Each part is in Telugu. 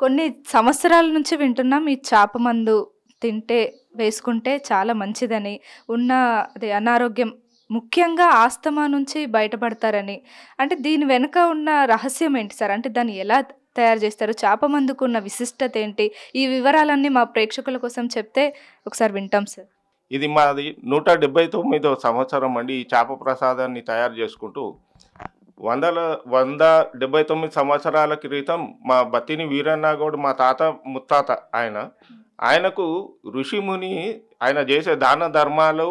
కొన్ని సంవత్సరాల నుంచి వింటున్నాం ఈ చేప మందు తింటే, వేసుకుంటే చాలా మంచిదని, ఉన్న అదే అనారోగ్యం ముఖ్యంగా ఆస్తమా నుంచి బయటపడతారని. అంటే దీని వెనక ఉన్న రహస్యం ఏంటి సార్? అంటే దాన్ని ఎలా తయారు చేస్తారు? చేప మందుకున్న విశిష్టత ఏంటి? ఈ వివరాలన్నీ మా ప్రేక్షకుల కోసం చెప్తే ఒకసారి వింటాం సార్. ఇది మాది 179వ సంవత్సరం అండి. ఈ చేప ప్రసాదాన్ని తయారు చేసుకుంటూ 179 సంవత్సరాల క్రితం మా బత్తిని వీరన్న గౌడ్ మా తాత ముత్తాత ఆయనకు ఋషిముని ఆయన చేసే దాన ధర్మాలు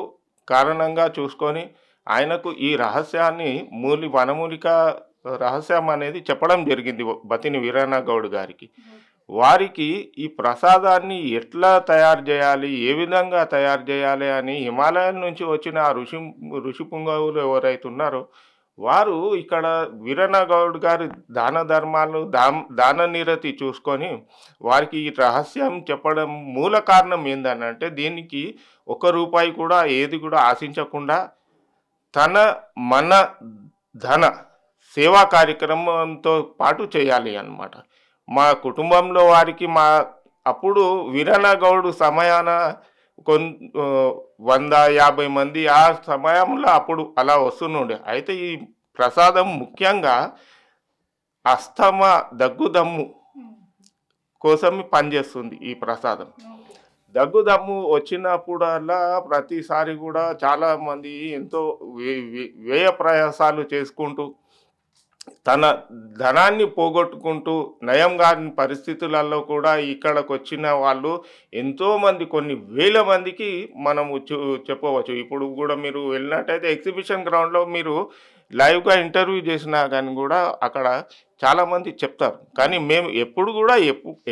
కారణంగా చూసుకొని ఆయనకు ఈ రహస్యాన్ని వనమూలిక రహస్యం అనేది చెప్పడం జరిగింది బత్తిని వీరన్న గౌడ్ గారికి. వారికి ఈ ప్రసాదాన్ని ఎట్లా తయారు చేయాలి, ఏ విధంగా తయారు చేయాలి అని హిమాలయాల నుంచి వచ్చిన ఆ ఋషి పుంగవులు ఎవరైతే ఉన్నారో వారు ఇక్కడ వీరన్న గౌడ్ గారి దాన ధర్మాలు దాన నిరతి చూసుకొని వారికి ఈ రహస్యం చెప్పడం మూల కారణం ఏందనంటే, దీనికి ₹1 కూడా ఏది కూడా ఆశించకుండా మన ధన సేవా కార్యక్రమంతో పాటు చేయాలి అన్నమాట. మా కుటుంబంలో వారికి అప్పుడు వీరన్న గౌడ్ సమయాన 150 మంది ఆ సమయంలో అప్పుడు అలా వస్తుండే. అయితే ఈ ప్రసాదం ముఖ్యంగా అస్తమా దగ్గుదమ్ము కోసం పనిచేస్తుంది ఈ ప్రసాదం. దగ్గుదమ్ము వచ్చినప్పుడల్లా ప్రతిసారి కూడా చాలామంది ఎంతో వ్యయ ప్రయాసాలు చేసుకుంటూ తన ధనాన్ని పోగొట్టుకుంటూ నయం కాని పరిస్థితులలో కూడా ఇక్కడికి వచ్చిన వాళ్ళు ఎంతోమంది, కొన్ని వేల మందికి మనము చెప్పవచ్చు. ఇప్పుడు కూడా మీరు వెళ్ళినట్టయితే ఎగ్జిబిషన్ గ్రౌండ్లో మీరు లైవ్గా ఇంటర్వ్యూ చేసినా కానీ కూడా అక్కడ చాలామంది చెప్తారు. కానీ మేము ఎప్పుడు కూడా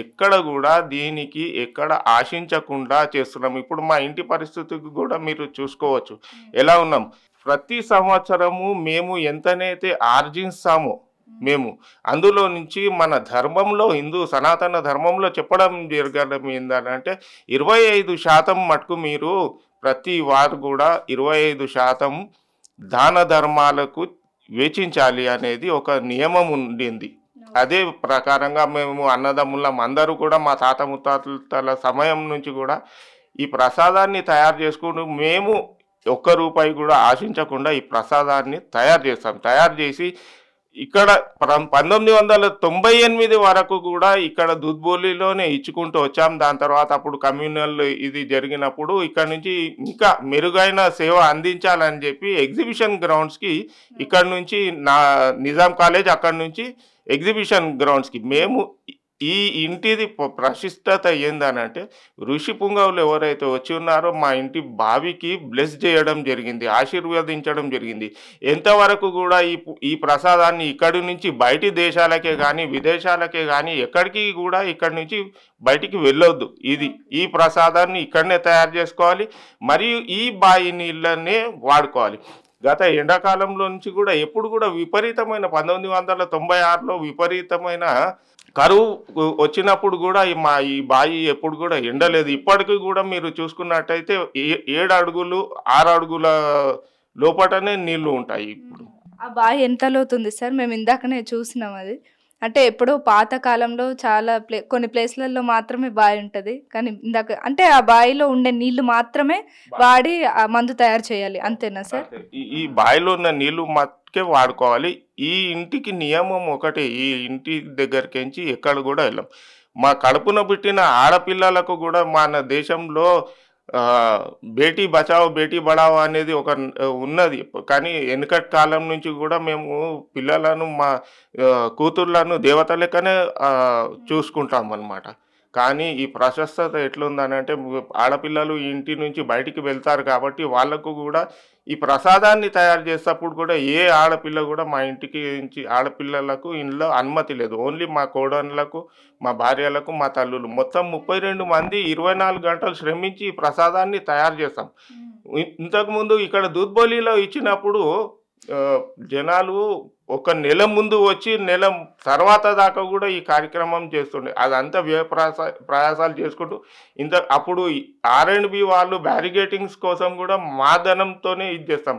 ఎక్కడ కూడా దీనికి ఎక్కడ ఆశించకుండా చేస్తున్నాం. ఇప్పుడు మా ఇంటి పరిస్థితికి కూడా మీరు చూసుకోవచ్చు ఎలా ఉన్నాం. ప్రతి సంవత్సరము మేము ఎంతనైతే ఆర్జిస్తామో మేము అందులో నుంచి మన ధర్మంలో, హిందూ సనాతన ధర్మంలో చెప్పడం జరగడం ఏంటంటే 25% మటుకు మీరు ప్రతి వారు కూడా 25% దాన ధర్మాలకు వేచించాలి అనేది ఒక నియమం ఉండింది. అదే ప్రకారంగా మేము అన్నదమ్ములం అందరూ కూడా మా తాత ముత్తాతల సమయం నుంచి కూడా ఈ ప్రసాదాన్ని తయారు చేసుకుంటూ మేము ₹1 కూడా ఆశించకుండా ఈ ప్రసాదాన్ని తయారు చేస్తాం. తయారు చేసి ఇక్కడ 1998 వరకు కూడా ఇక్కడ దుద్బోలిలోనే ఇచ్చుకుంటూ వచ్చాం. దాని తర్వాత అప్పుడు కమ్యూనల్ ఇది జరిగినప్పుడు ఇక్కడ నుంచి ఇంకా మెరుగైన సేవ అందించాలని చెప్పి ఎగ్జిబిషన్ గ్రౌండ్స్కి ఇక్కడ నుంచి నిజాం కాలేజ్ అక్కడి నుంచి ఎగ్జిబిషన్ గ్రౌండ్స్కి మేము ఈ ఇంటిది ప్రశిష్టత ఏందనంటే, ఋషి పుంగవులు ఎవరైతే వచ్చి ఉన్నారో మా ఇంటి బావికి బ్లెస్ చేయడం జరిగింది, ఆశీర్వదించడం జరిగింది. ఎంతవరకు కూడా ఈ ప్రసాదాన్ని ఇక్కడి నుంచి బయటి దేశాలకే కానీ విదేశాలకే కానీ ఎక్కడికి కూడా ఇక్కడి నుంచి బయటికి వెళ్ళొద్దు. ఈ ప్రసాదాన్ని ఇక్కడనే తయారు చేసుకోవాలి మరియు ఈ బావి నీళ్ళనే వాడుకోవాలి. గత ఎండాకాలంలో నుంచి కూడా ఎప్పుడు కూడా విపరీతమైన 1996లో విపరీతమైన కరువు వచ్చినప్పుడు కూడా ఈ బావి ఎప్పుడు కూడా ఎండలేదు. ఇప్పటికీ కూడా మీరు చూసుకున్నట్టయితే 7 అడుగులు 6 అడుగుల లోపటనే నీళ్లు ఉంటాయి. ఇప్పుడు ఆ బావి ఎంత లోతుంది సార్? మేము ఇందాకనే చూసినాం అది. అంటే ఎప్పుడో పాత కాలంలో చాలా కొన్ని ప్లేస్లలో మాత్రమే బావి ఉంటుంది. కానీ ఇందాక అంటే ఆ బావిలో ఉండే నీళ్లు మాత్రమే వాడి ఆ మందు తయారు చేయాలి, అంతేనా సార్? ఈ బావిలో ఉన్న నీళ్లు మట్టుకే వాడుకోవాలి. ఈ ఇంటికి నియమం ఒకటి, ఈ ఇంటి దగ్గరికించి ఎక్కడ కూడా వెళ్ళాం. మా కడుపున పుట్టిన ఆడపిల్లలకు కూడా మన దేశంలో బేటీ బచావో బేటీ బడావో అనేది ఒక ఉన్నది. కానీ వెనుకటి కాలం నుంచి కూడా మేము పిల్లలను మా కూతుర్లను దేవత లెక్కనే చూసుకుంటాం అన్నమాట. కానీ ఈ ప్రశస్తత ఎట్లుందనంటే, ఆడపిల్లలు ఇంటి నుంచి బయటికి వెళ్తారు కాబట్టి వాళ్ళకు కూడా ఈ ప్రసాదాన్ని తయారు చేసేటప్పుడు కూడా ఏ ఆడపిల్ల కూడా మా ఇంటికి నుంచి ఆడపిల్లలకు ఇంట్లో అనుమతి లేదు. ఓన్లీ మా కోడళ్ళకు, మా భార్యలకు, మా తల్లులు మొత్తం 32 మంది 24 గంటలు శ్రమించి ఈ ప్రసాదాన్ని తయారు చేస్తాం. ఇంతకుముందు ఇక్కడ దూద్బోలిలో ఇచ్చినప్పుడు జనాలు ఒక నెల ముందు వచ్చి నెల తర్వాత దాకా కూడా ఈ కార్యక్రమం చేస్తుండే. అదంతా ప్రయాసాలు చేసుకుంటూ అప్పుడు R&B వాళ్ళు బ్యారిగేటింగ్స్ కోసం కూడా మా ధనంతోనే ఇది చేస్తాం.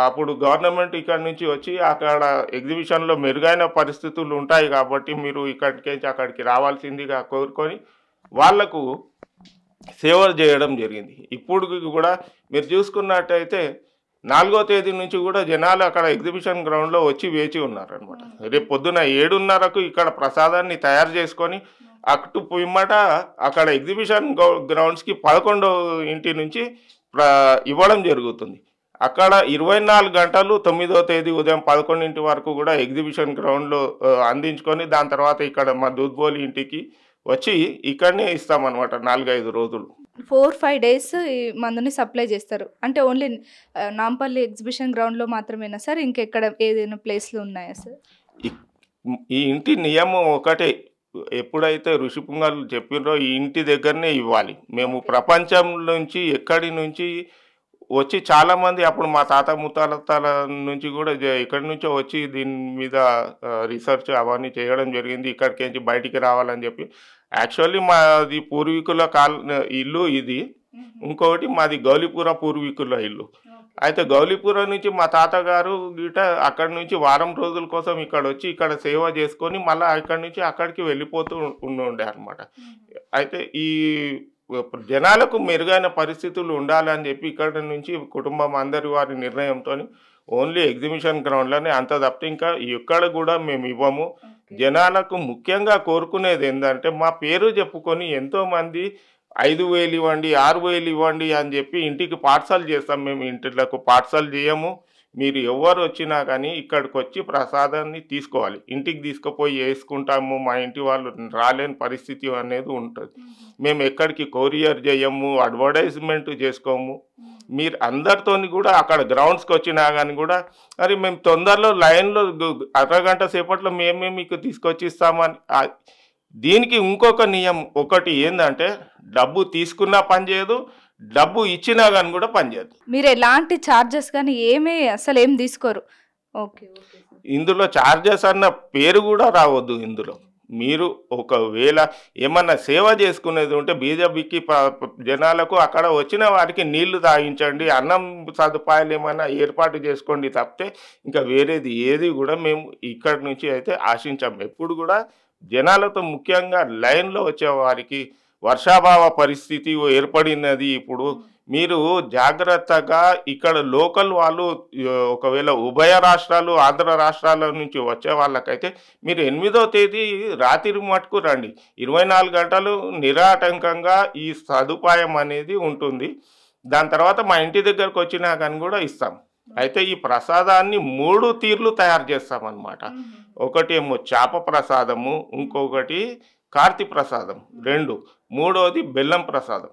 అప్పుడు గవర్నమెంట్ ఇక్కడ నుంచి వచ్చి అక్కడ ఎగ్జిబిషన్లో మెరుగైన పరిస్థితులు ఉంటాయి కాబట్టి మీరు ఇక్కడికి అక్కడికి రావాల్సిందిగా కోరుకొని వాళ్లకు సేవలు చేయడం జరిగింది. ఇప్పుడు కూడా మీరు చూసుకున్నట్టయితే 4వ తేదీ నుంచి కూడా జనాలు అక్కడ ఎగ్జిబిషన్ గ్రౌండ్లో వచ్చి వేచి ఉన్నారనమాట. రేపు పొద్దున 7:30కు ఇక్కడ ప్రసాదాన్ని తయారు చేసుకొని అటు పిమ్మట అక్కడ ఎగ్జిబిషన్ గ్రౌండ్స్కి 11వ ఇంటి నుంచి ఇవ్వడం జరుగుతుంది. అక్కడ 24 గంటలు 9వ తేదీ ఉదయం 11 వరకు కూడా ఎగ్జిబిషన్ గ్రౌండ్లో అందించుకొని దాని తర్వాత ఇక్కడ మా దూద్బోలి ఇంటికి వచ్చి ఇక్కడనే ఇస్తామన్నమాట 4-5 రోజులు. 4-5 డేస్ ఈ మందుని సప్లై చేస్తారు. అంటే ఓన్లీ నాంపల్లి ఎగ్జిబిషన్ గ్రౌండ్లో మాత్రమేనా సార్, ఇంకెక్కడ ఏదైనా ప్లేస్లు ఉన్నాయా సార్? ఈ ఇంటి నియమం ఒకటే, ఎప్పుడైతే ఋషిపుంగలు చెప్పినో ఈ ఇంటి దగ్గరనే ఇవ్వాలి. మేము ప్రపంచం నుంచి ఎక్కడి నుంచి వచ్చి చాలామంది అప్పుడు మా తాత ముత్తాతల నుంచి కూడా ఎక్కడి నుంచో వచ్చి దీని మీద రీసెర్చ్ అవన్నీ చేయడం జరిగింది. ఇక్కడికి నుంచి బయటికి రావాలని చెప్పి. యాక్చువల్లీ మాది పూర్వీకుల ఇల్లు ఇది. ఇంకొకటి మాది గౌలిపుర పూర్వీకుల ఇల్లు. అయితే గౌలిపుర నుంచి మా తాతగారు గిట అక్కడి నుంచి వారం రోజుల కోసం ఇక్కడ వచ్చి ఇక్కడ సేవ చేసుకొని మళ్ళీ అక్కడి నుంచి అక్కడికి వెళ్ళిపోతూ ఉండే అనమాట. అయితే ఈ జనాలకు మెరుగైన పరిస్థితులు ఉండాలని చెప్పి ఇక్కడ నుంచి కుటుంబం అందరి వారి నిర్ణయంతో ఓన్లీ ఎగ్జిబిషన్ గ్రౌండ్లోనే, అంత తప్పితే ఇంకా ఎక్కడ కూడా మేము ఇవ్వము. జనాలకు ముఖ్యంగా కోరుకునేది ఏంటంటే మా పేరు చెప్పుకొని ఎంతోమంది 5,000 ఇవ్వండి 6,000 ఇవ్వండి అని చెప్పి ఇంటికి పార్సల్ చేస్తాం. మేము ఇంటిలకు పార్సల్ చేయము. మీరు ఎవరు వచ్చినా కానీ ఇక్కడికి వచ్చి ప్రసాదాన్ని తీసుకోవాలి. ఇంటికి తీసుకుపోయి వేసుకుంటాము, మా ఇంటి వాళ్ళు రాలేని పరిస్థితి అనేది ఉంటుంది. మేము ఎక్కడికి కొరియర్ చేయము, అడ్వర్టైజ్మెంట్ చేసుకోము. మీరు అందరితో కూడా అక్కడ గ్రౌండ్స్కి వచ్చినా కానీ కూడా మరి మేము తొందరలో లైన్లో అరగంట సేపట్లో మేమే మీకు తీసుకొచ్చి ఇస్తామని. దీనికి ఇంకొక నియమం ఒకటి ఏంటంటే డబ్బు తీసుకున్నా పనిచేయదు, డబ్బు ఇచ్చినా కానీ కూడా పనిచేయదు. మీరు ఎలాంటి ఛార్జెస్ కానీ అసలు ఏం తీసుకోరు. ఓకే. ఇందులో ఛార్జెస్ అన్న పేరు కూడా రావద్దు. ఇందులో మీరు ఒకవేళ ఏమన్నా సేవ చేసుకునేది ఉంటే బీజేపీకి జనాలకు అక్కడ వచ్చిన వారికి నీళ్లు తాగించండి, అన్నం సదుపాయాలు ఏమైనా ఏర్పాటు చేసుకోండి తప్పితే ఇంకా వేరేది ఏది కూడా మేము ఇక్కడి నుంచి అయితే ఆశించాము. ఎప్పుడు కూడా జనాలతో ముఖ్యంగా లైన్లో వచ్చే వారికి వర్షాభావ పరిస్థితి ఏర్పడినది. ఇప్పుడు మీరు జాగ్రత్తగా ఇక్కడ లోకల్ వాళ్ళు ఒకవేళ ఉభయ రాష్ట్రాలు ఆంధ్ర రాష్ట్రాల నుంచి వచ్చే వాళ్ళకైతే మీరు 8వ తేదీ రాత్రి మటుకు రండి. 24 గంటలు నిరాటంకంగా ఈ సదుపాయం అనేది ఉంటుంది. దాని తర్వాత మా ఇంటి దగ్గరకు వచ్చినా కానీ కూడా ఇస్తాం. అయితే ఈ ప్రసాదాన్ని 3 తీర్లు తయారు చేస్తామన్నమాట. ఒకటేమో చేప ప్రసాదము, ఇంకొకటి కార్తీ ప్రసాదం, 2 మూడోది బెల్లం ప్రసాదం.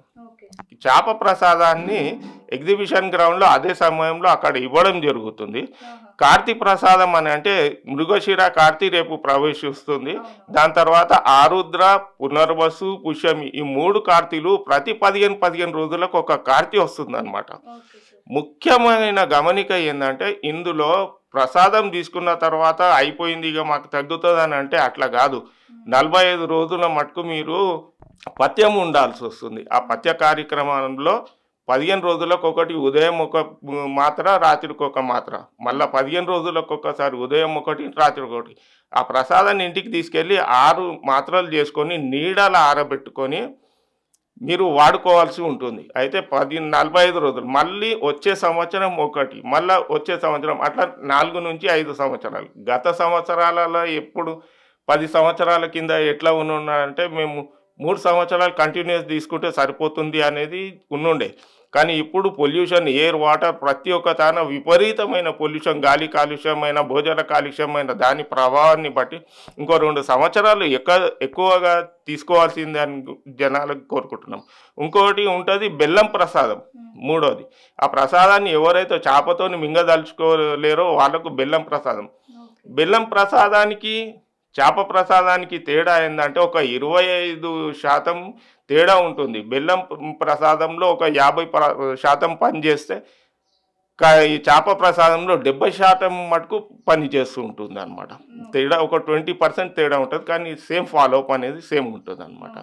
చేప ప్రసాదాన్ని ఎగ్జిబిషన్ గ్రౌండ్లో అదే సమయంలో అక్కడ ఇవ్వడం జరుగుతుంది. కార్తీ ప్రసాదం అని అంటే మృగశిర కార్తీ రేపు ప్రవేశిస్తుంది. దాని తర్వాత ఆరుద్ర, పునర్వసు, పుష్యమి ఈ 3 కార్తీలు ప్రతి 15 రోజులకు ఒక కార్తీ వస్తుంది అనమాట. ముఖ్యమైన గమనిక ఏంటంటే ఇందులో ప్రసాదం తీసుకున్న తర్వాత అయిపోయింది ఇక మాకు తగ్గుతుందని అంటే అట్లా కాదు. 45 రోజుల మటుకు మీరు పథ్యం ఉండాల్సి వస్తుంది. ఆ పథ్య కార్యక్రమంలో 15 రోజులకు ఒకటి ఉదయం ఒక మాత్ర, రాత్రికి ఒక మాత్ర, మళ్ళీ 15 రోజులకు ఒకసారి ఉదయం ఒకటి, రాత్రి ఒకటి. ఆ ప్రసాదాన్ని ఇంటికి తీసుకెళ్ళి 6 మాత్రలు చేసుకొని నీడల ఆరబెట్టుకొని మీరు వాడుకోవాల్సి ఉంటుంది. అయితే 45 రోజులు, మళ్ళీ వచ్చే సంవత్సరం ఒకటి, మళ్ళీ వచ్చే సంవత్సరం, అట్లా 4 నుంచి 5 సంవత్సరాలు. గత సంవత్సరాలలో ఎప్పుడు 10 సంవత్సరాల కింద ఎట్లా ఉన్నాయంటే మేము 3 సంవత్సరాలు కంటిన్యూస్ తీసుకుంటే సరిపోతుంది అనేది ఉండే. కానీ ఇప్పుడు పొల్యూషన్, ఎయిర్, వాటర్ ప్రతి ఒక్క తాన విపరీతమైన పొల్యూషన్, గాలి కాలుష్యమైన, భోజన కాలుష్యమైన దాని ప్రభావాన్ని బట్టి ఇంకో 2 సంవత్సరాలు ఎక్కువగా తీసుకోవాల్సింది అని జనాలకు కోరుకుంటున్నాం. ఇంకొకటి ఉంటుంది బెల్లం ప్రసాదం, మూడోది. ఆ ప్రసాదాన్ని ఎవరైతే చేపతోని మింగదలుచుకోలేరో వాళ్ళకు బెల్లం ప్రసాదం. బెల్లం ప్రసాదానికి చేప ప్రసాదానికి తేడా ఏంటంటే ఒక 25% తేడా ఉంటుంది. బెల్లం ప్రసాదంలో ఒక 50% పనిచేస్తే ఈ చేప ప్రసాదంలో 70% మటుకు పనిచేస్తూ ఉంటుంది అనమాట. తేడా ఒక 20% తేడా ఉంటుంది, కానీ సేమ్ ఫాలోఅప్ అనేది సేమ్ ఉంటుంది అనమాట.